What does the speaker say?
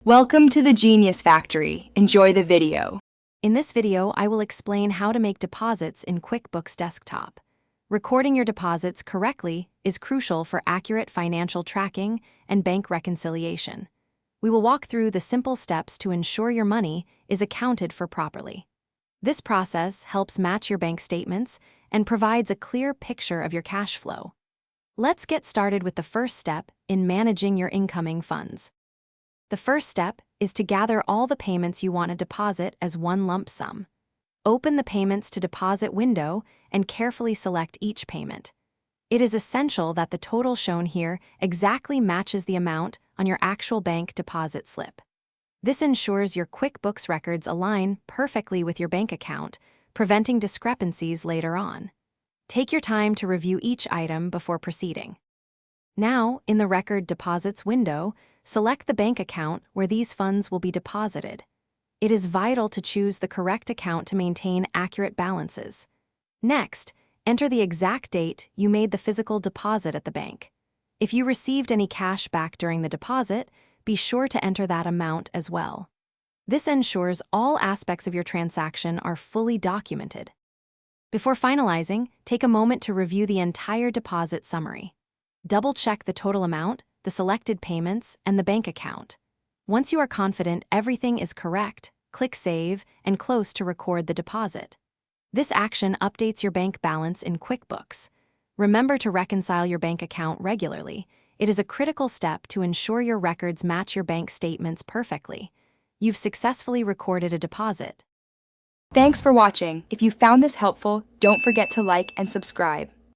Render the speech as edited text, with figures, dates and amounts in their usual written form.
Welcome to the Genius Factory. Enjoy the video. In this video, I will explain how to make deposits in QuickBooks Desktop. Recording your deposits correctly is crucial for accurate financial tracking and bank reconciliation. We will walk through the simple steps to ensure your money is accounted for properly. This process helps match your bank statements and provides a clear picture of your cash flow. Let's get started with the first step in managing your incoming funds. The first step is to gather all the payments you want to deposit as one lump sum. Open the Payments to Deposit window and carefully select each payment. It is essential that the total shown here exactly matches the amount on your actual bank deposit slip. This ensures your QuickBooks records align perfectly with your bank account, preventing discrepancies later on. Take your time to review each item before proceeding. Now, in the Record Deposits window, select the bank account where these funds will be deposited. It is vital to choose the correct account to maintain accurate balances. Next, enter the exact date you made the physical deposit at the bank. If you received any cash back during the deposit, be sure to enter that amount as well. This ensures all aspects of your transaction are fully documented. Before finalizing, take a moment to review the entire deposit summary. Double-check the total amount, the selected payments, and the bank account. Once you are confident everything is correct, click Save and Close to record the deposit. This action updates your bank balance in QuickBooks. Remember to reconcile your bank account regularly. It is a critical step to ensure your records match your bank statements perfectly. You've successfully recorded a deposit. Thanks for watching. If you found this helpful, don't forget to like and subscribe.